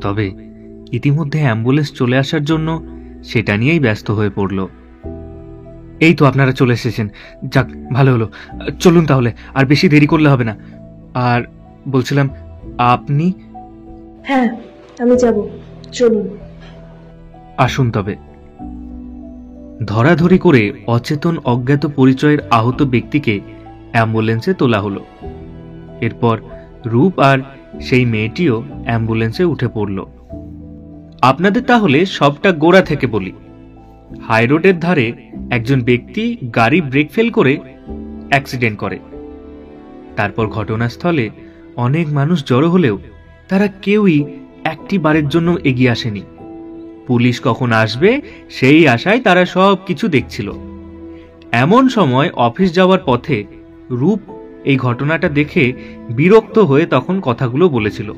তবে ইতিমধ্যে অ্যাম্বুলেন্স চলে আসার জন্য সেটা নিয়েই ব্যস্ত হয়ে পড়ল। এই তো আপনারা চলে এসেছেন, যাক ভালো হলো। চলুন তাহলে, আর বেশি দেরি করলে হবে না। আর বলছিলাম, আপনি? হ্যাঁ, আমি যাব, চলুন। আসুন তবে। ধরাধরি করে অচেতন অজ্ঞাত পরিচয়ের আহত ব্যক্তিকে অ্যাম্বুলেন্সে তোলা হলো। এরপর রূপ আর সেই মেয়েটিও অ্যাম্বুলেন্সে উঠে পড়ল। আপনাদের তাহলে সবটা গোড়া থেকে বলি। হাইরোডের ধারে একজন ব্যক্তি গাড়ি ব্রেক ফেল করে অ্যাক্সিডেন্ট করে। তারপর ঘটনাস্থলে অনেক মানুষ জড়ো হলেও তারা কেউই একটি বারের জন্য এগিয়ে আসেনি। পুলিশ কখন আসবে সেই আশায় তারা সব কিছু দেখছিল। এমন সময় অফিস যাওয়ার পথে রূপ এই ঘটনাটা দেখে বিরক্ত হয়ে তখন কথাগুলো বলেছিল।